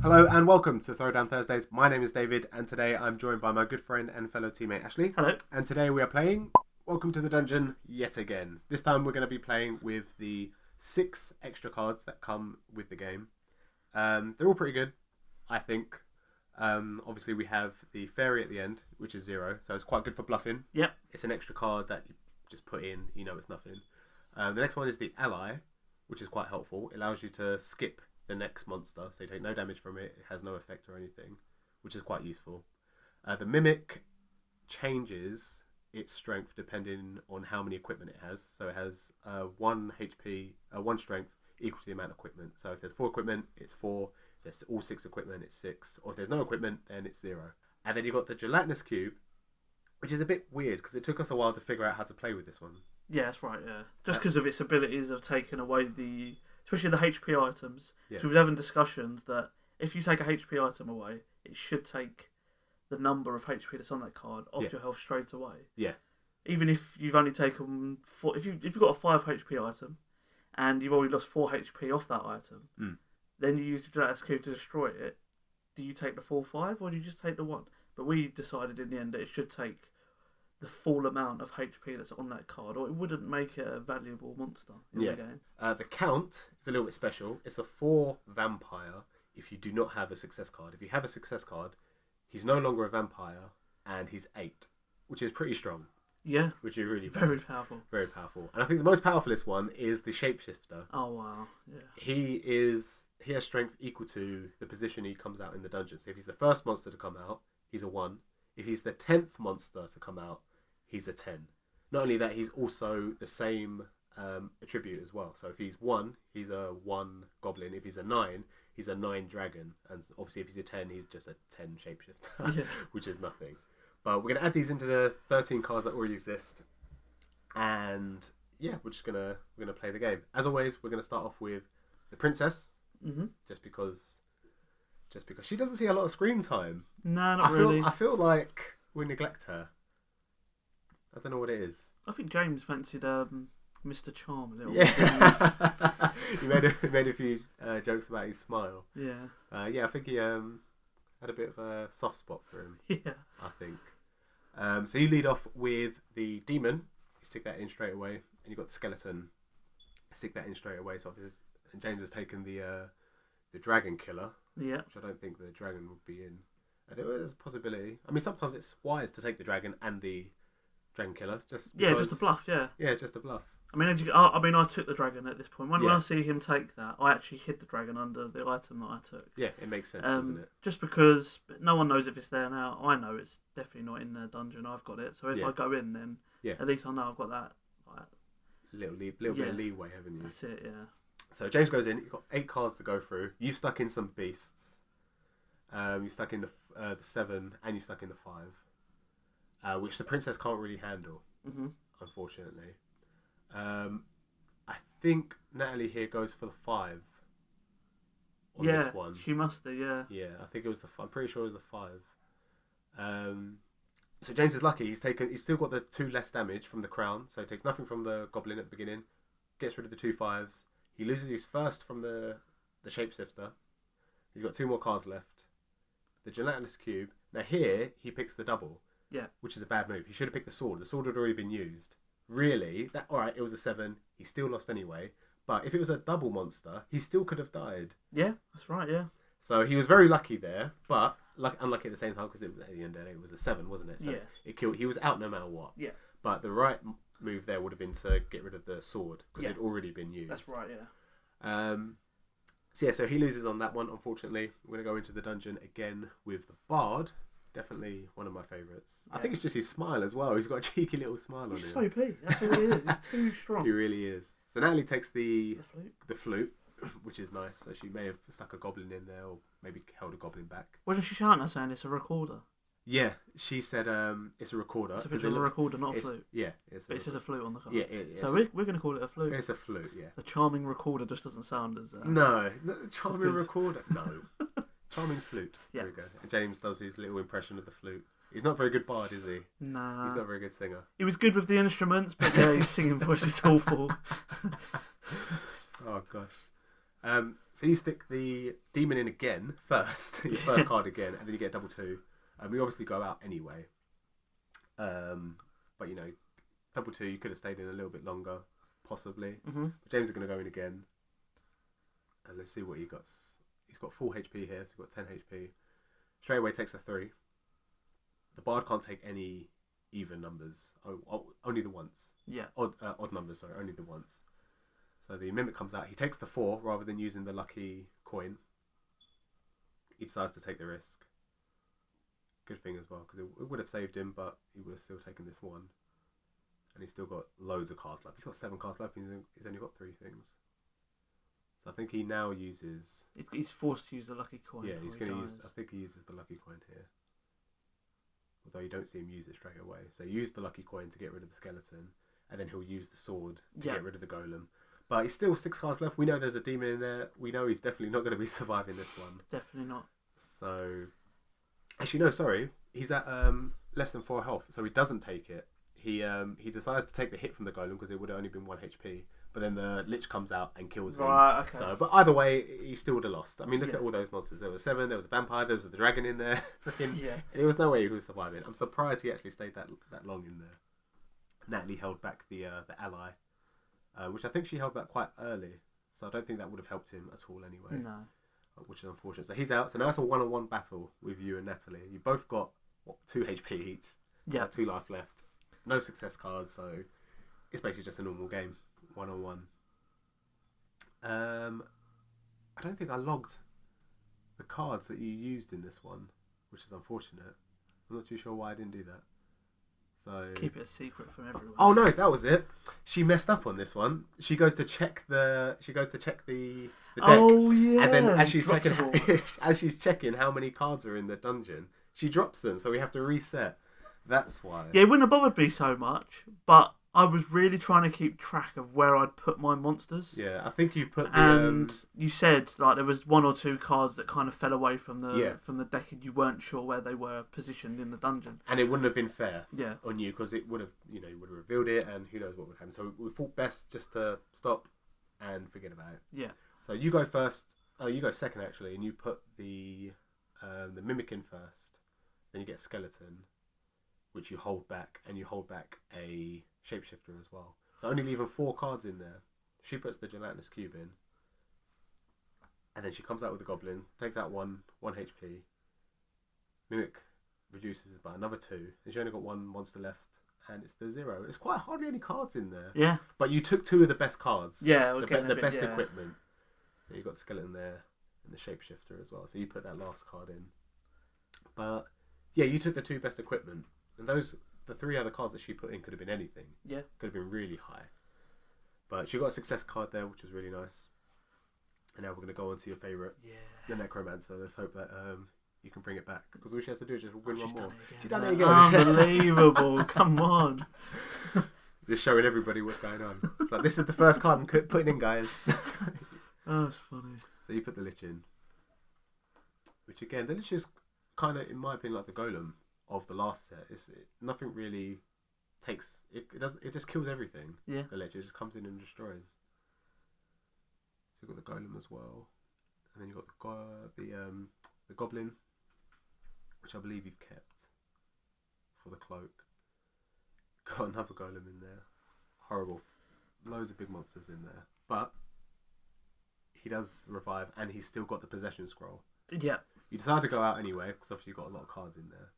Hello and welcome to Throwdown Thursdays. My name is David and today I'm joined by my good friend and fellow teammate Ashley. Hello. And today we are playing Welcome to the Dungeon yet again. This time we're going to be playing with the 6 extra cards that come with the game. They're all pretty good, I think. Obviously we have the fairy at the end, which is 0, so it's quite good for bluffing. Yep. It's an extra card that you just put in, you know it's nothing. The next one is the ally, which is quite helpful. It allows you to skip the next monster, so you take no damage from it. It has no effect or anything, which is quite useful. The mimic changes its strength depending on how many equipment it has. So it has 1 HP, 1 strength equal to the amount of equipment. So if there's 4 equipment, it's 4. If there's all 6 equipment, it's 6. Or if there's no equipment, then it's 0. And then you've got the Gelatinous Cube, which is a bit weird because it took us a while to figure out how to play with this one. Yeah, that's right, yeah. Just because of its abilities of taking away especially the HP items. Yeah. So we was having discussions that if you take a HP item away, it should take the number of HP that's on that card off your health straight away. Yeah. Even if you've only taken 4, if you've got a 5 HP item and you've already lost 4 HP off that item, then you use the Gelatinous Cube to destroy it. Do you take the full 5 or do you just take the 1? But we decided in the end that it should take the full amount of HP that's on that card, or it wouldn't make it a valuable monster in the game. The count is a little bit special. It's a 4 vampire if you do not have a success card. If you have a success card, he's no longer a vampire and he's 8, which is pretty strong. Yeah. Which is really very powerful. Very powerful. And I think the most powerfulest one is the Shapeshifter. Oh wow. Yeah. He has strength equal to the position he comes out in the dungeon. So if he's the first monster to come out, he's a 1. If he's the 10th monster to come out, he's a 10. Not only that, he's also the same attribute as well. So if he's 1, he's a 1 goblin. If he's a 9, he's a 9 dragon. And obviously if he's a 10, he's just a 10 shapeshifter, which is nothing. But we're going to add these into the 13 cards that already exist. And yeah, we're gonna play the game. As always, we're going to start off with the princess. Just because she doesn't see a lot of screen time. No, not really. I feel like we neglect her. I don't know what it is. I think James fancied Mr. Charm a little bit. Yeah. He made a few jokes about his smile. Yeah. I think he had a bit of a soft spot for him. Yeah. I think. So you lead off with the demon. You stick that in straight away, and you've got the skeleton. Stick that in straight away. So and James has taken the dragon killer. Yeah. Which I don't think the dragon would be in. There's a possibility. I mean, sometimes it's wise to take the dragon and the dragon killer. Just a bluff. Yeah. Yeah, just a bluff. I mean, I took the dragon at this point. When I see him take that, I actually hid the dragon under the item that I took. Yeah, it makes sense, doesn't it? Just because no one knows if it's there now. I know it's definitely not in the dungeon. I've got it. So if I go in, then at least I know I've got that. Little bit of leeway, haven't you? That's it. Yeah. So James goes in. You've got 8 cards to go through. You stuck in some beasts. You stuck in the 7 and you stuck in the 5, which the princess can't really handle, unfortunately. I think Natalie here goes for the 5 on this one. She must do. Yeah. Yeah, I think it was I'm pretty sure it was the 5. So James is lucky. He's still got the 2 less damage from the crown, so he takes nothing from the goblin at the beginning. Gets rid of the 2 5s. He loses his first from the shapeshifter. He's got 2 more cards left. The Gelatinous Cube. Now here, he picks the double. Yeah. Which is a bad move. He should have picked the sword. The sword had already been used. Really? Alright, it was a 7. He still lost anyway. But if it was a double monster, he still could have died. Yeah, that's right, yeah. So he was very lucky there, but unlucky at the same time because at the end of the day it was a 7, wasn't it? So it killed. He was out no matter what. Yeah. But the right move there would have been to get rid of the sword because it had already been used. That's right, yeah. So he loses on that one, unfortunately. We're going to go into the dungeon again with the Bard. Definitely one of my favourites. Yeah. I think it's just his smile as well. He's got a cheeky little smile on him. He's so OP. That's all he is. He's too strong. He really is. So Natalie takes the flute, which is nice. So she may have stuck a goblin in there or maybe held a goblin back. Wasn't she shouting at saying it's a recorder? Yeah, she said it's a recorder. It's a picture of a recorder, not a flute. Yeah. But it says a flute on the card. Yeah, so we're going to call it a flute. It's a flute, yeah. The charming recorder just doesn't sound as... No, charming recorder. No. Charming flute. Yeah. There we go. And James does his little impression of the flute. He's not a very good bard, is he? Nah. He's not a very good singer. He was good with the instruments, but yeah, his singing voice is awful. Oh, gosh. So you stick the demon in again first, your first card again, and then you get double 2. We obviously go out anyway. But double 2, you could have stayed in a little bit longer, possibly. Mm-hmm. But James is going to go in again. And let's see what he got. He's got full HP here, so he's got 10 HP. Straight away takes a 3. The bard can't take any even numbers. Only the ones. Yeah. Odd numbers, sorry, only the ones. So the mimic comes out. He takes the 4 rather than using the lucky coin. He decides to take the risk. Good thing as well, because it would have saved him, but he would have still taken this 1. And he's still got loads of cards left. He's got 7 cards left. He's only got 3 things. So I think he now uses. He's forced to use the lucky coin. Yeah, he's going to use. I think he uses the lucky coin here. Although you don't see him use it straight away. So he used the lucky coin to get rid of the skeleton, and then he'll use the sword to get rid of the golem. But he's still 6 cards left. We know there's a demon in there. We know he's definitely not going to be surviving this one. Definitely not. So, actually, no, sorry. He's at less than 4 health, so he doesn't take it. He decides to take the hit from the golem because it would have only been 1 HP. But then the lich comes out and kills him. Right, okay. So, but either way, he still would have lost. I mean, look at all those monsters. There was 7, there was a vampire, there was a dragon in there. There was no way he was surviving. I'm surprised he actually stayed that long in there. Natalie held back the ally, which I think she held back quite early. So I don't think that would have helped him at all anyway. No. Which is unfortunate. So he's out. So now it's a 1-on-1 battle with you and Natalie. You both got 2 HP each. Yeah. 2 life left. No success cards, so it's basically just a normal game. 1-on-1. I don't think I logged the cards that you used in this one, which is unfortunate. I'm not too sure why I didn't do that. So keep it a secret from everyone. Oh no, that was it. She messed up on this one. She goes to check the deck. Oh yeah. And then as she's checking how many cards are in the dungeon, she drops them. So we have to reset. That's why. Yeah, it wouldn't have bothered me so much, but I was really trying to keep track of where I'd put my monsters. Yeah, I think you put the... And you said like there was 1 or 2 cards that kind of fell away from the deck and you weren't sure where they were positioned in the dungeon. And it wouldn't have been fair Yeah. on you because it would have, you would have revealed it and who knows what would happen. So we thought best just to stop and forget about it. Yeah. So you go first. Oh, you go second actually, and you put the mimic in first. Then you get skeleton, which you hold back, and you hold back a shapeshifter as well. So only leaving 4 cards in there. She puts the gelatinous cube in, and then she comes out with the goblin, takes out 1 HP. Mimic reduces it by another 2, and she only got 1 monster left, and it's the 0. It's quite hardly any cards in there. Yeah. But you took 2 of the best cards. Yeah, the best equipment. And you got the skeleton there, and the shapeshifter as well. So you put that last card in. But yeah, you took the 2 best equipment, and the 3 other cards that she put in could have been anything. Yeah. Could have been really high. But she got a success card there, which was really nice. And now we're going to go on to your favourite, the Necromancer. Let's hope that you can bring it back. Because all she has to do is just win one more. She's done it again. Unbelievable. Come on. Just showing everybody what's going on. It's like, this is the first card I'm putting in, guys. Oh, that's funny. So you put the Lich in. Which again, the Lich is kind of, in my opinion, like the Golem of the last set. Nothing really takes... It just kills everything. Yeah. The Lich just comes in and destroys. So you've got the Golem as well. And then you've got the Goblin, which I believe you've kept for the cloak. Got another Golem in there. Horrible. Loads of big monsters in there. But he does revive, and he's still got the possession scroll. Yeah. You decide to go out anyway, because obviously you've got a lot of cards in there.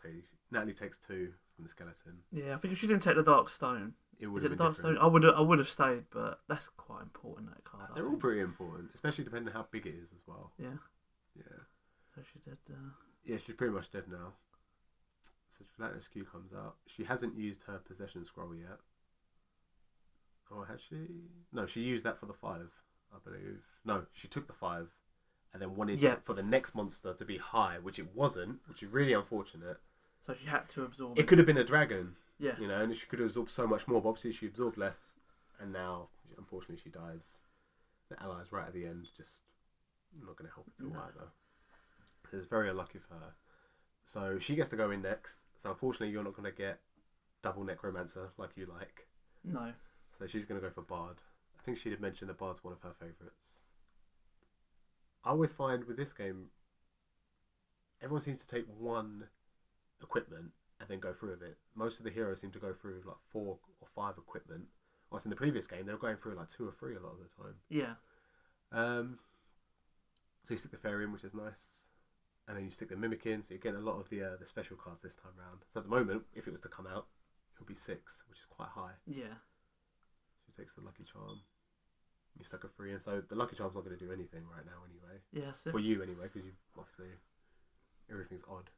So Natalie takes 2 from the skeleton. Yeah, I think if she didn't take the Dark Stone... Is it the Dark Stone? I would have stayed, but that's quite important, that card. They're all pretty important, especially depending on how big it is as well. Yeah. Yeah. So she's dead. Yeah, she's pretty much dead now. So Gelatinous Cube comes out. She hasn't used her possession scroll yet. Or has she? No, she used that for the 5, I believe. No, she took the 5 and then wanted for the next monster to be high, which it wasn't, which is really unfortunate. So she had to absorb it. It could have been a dragon. Yeah. And she could have absorbed so much more, but obviously she absorbed less, and now, unfortunately, she dies. The allies right at the end, just not going to help at all either. So it's very unlucky for her. So she gets to go in next. So unfortunately, you're not going to get double Necromancer like you like. No. So she's going to go for Bard. I think she did mention the Bard's one of her favourites. I always find with this game, everyone seems to take one equipment and then go through with it. Most of the heroes seem to go through like 4 or 5 equipment. Whilst in the previous game, they were going through like 2 or 3 a lot of the time. Yeah. So you stick the fairy in, which is nice. And then you stick the mimic in, so you're getting a lot of the special cards this time round. So at the moment, if it was to come out, it would be 6, which is quite high. Yeah. She takes the Lucky Charm. You stuck a 3 in, so the Lucky Charm's not going to do anything right now anyway. Yeah, for you anyway, because you obviously everything's odd.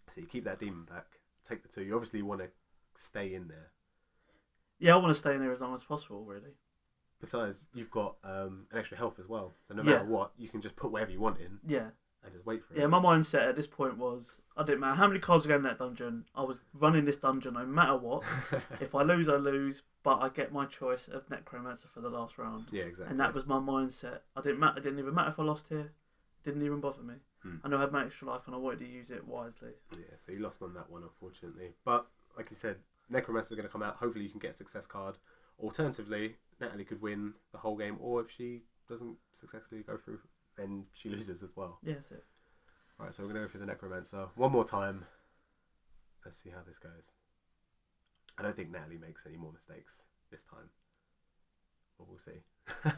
So you keep that demon back, take the 2. You obviously want to stay in there. Yeah, I want to stay in there as long as possible, really. Besides, you've got an extra health as well, so no matter what, you can just put whatever you want in. Yeah. And just wait for it. Yeah, my mindset at this point was, I didn't matter how many cards were going in that dungeon, I was running this dungeon no matter what. If I lose, I lose, but I get my choice of Necromancer for the last round. Yeah, exactly. And that was my mindset. It didn't even matter if I lost here. It didn't even bother me. I know I had my extra life and I wanted to use it wisely. Yeah, so you lost on that one, unfortunately. But, like you said, Necromancer's going to come out. Hopefully you can get a success card. Alternatively, Natalie could win the whole game, or if she doesn't successfully go through, then she loses as well. Yeah, that's it. Right, so we're going to go for the Necromancer one more time. Let's see how this goes. I don't think Natalie makes any more mistakes this time. But we'll see. So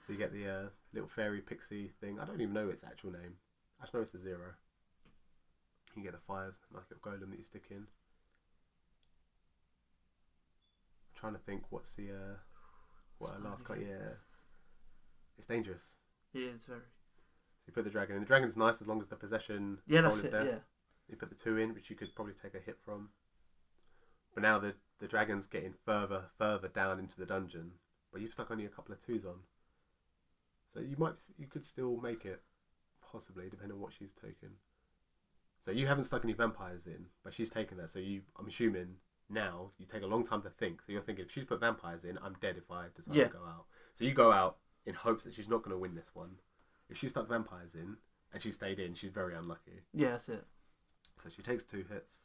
you get the little fairy pixie thing. I don't even know its actual name. I just know it's the 0. You can get the 5, nice little golem that you stick in. I'm trying to think what's the what our last card. Yeah, it's dangerous. It is very. So you put the dragon in. The dragon's nice as long as the possession that's is it, there. yeah. You put the 2 in, which you could probably take a hit from. But now the dragon's getting further down into the dungeon. But you've stuck only a couple of 2s on. So you could still make it, possibly, depending on what she's taken. So you haven't stuck any vampires in, but she's taken that. So I'm assuming now you take a long time to think. So you're thinking, if she's put vampires in, I'm dead if I decide to go out. So you go out in hopes that she's not going to win this one. If she stuck vampires in and she stayed in, she's very unlucky. Yeah, that's it. So she takes 2 hits.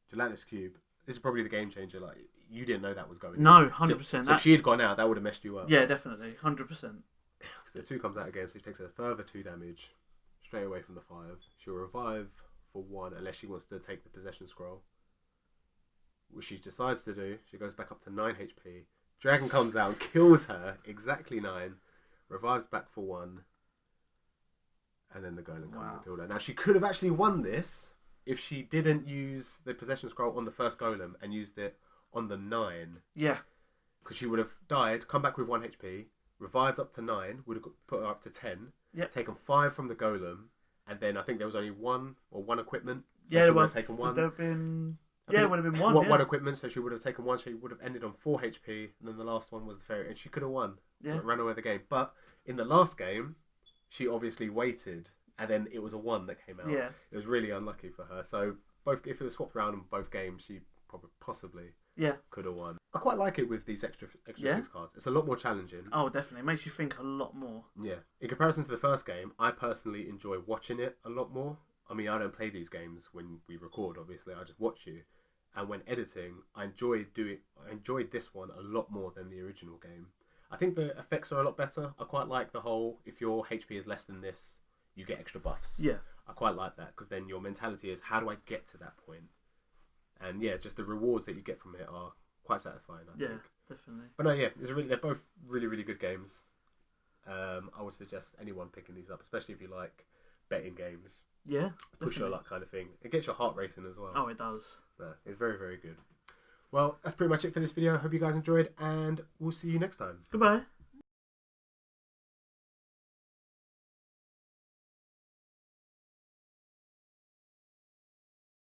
Gelatinous Cube. This is probably the game changer. Like, you didn't know that was going. No, 100%. So if she had gone out, that would have messed you up. Yeah, definitely, 100%. So the 2 comes out again, so she takes a further 2 damage straight away from the 5. She'll revive for 1 unless she wants to take the possession scroll, which she decides to do. She goes back up to 9 HP. Dragon comes out and kills her, exactly 9. Revives back for 1. And then the golem comes and kills her. Now, she could have actually won this if she didn't use the possession scroll on the first golem and used it on the 9. Yeah. Because she would have died, come back with 1 HP, revived up to 9, would have put her up to 10, taken 5 from the golem, and then I think there was only 1 equipment. So she would have taken 1. Would have been... Yeah, it would have been 1. One equipment, so she would have taken 1. She would have ended on 4 HP, and then the last one was the fairy, and she could have won. Yeah. Ran away with the game. But in the last game, she obviously waited, and then it was a 1 that came out. Yeah. It was really unlucky for her. So if it was swapped around in both games, she possibly could have won. I quite like it with these extra 6 cards. It's a lot more challenging. Oh, definitely. It makes you think a lot more. Yeah. In comparison to the first game, I personally enjoy watching it a lot more. I mean, I don't play these games when we record, obviously. I just watch you. And when editing, I enjoyed this one a lot more than the original game. I think the effects are a lot better. I quite like the whole, if your HP is less than this, you get extra buffs. Yeah. I quite like that, because then your mentality is, how do I get to that point? And yeah, just the rewards that you get from it are quite satisfying, I think. Definitely. But no, yeah, they're both really, really good games. I would suggest anyone picking these up, especially if you like betting games. Yeah. Push your luck kind of thing. It gets your heart racing as well. Oh, it does. No, it's very, very good. Well, that's pretty much it for this video. Hope you guys enjoyed, and we'll see you next time. Goodbye.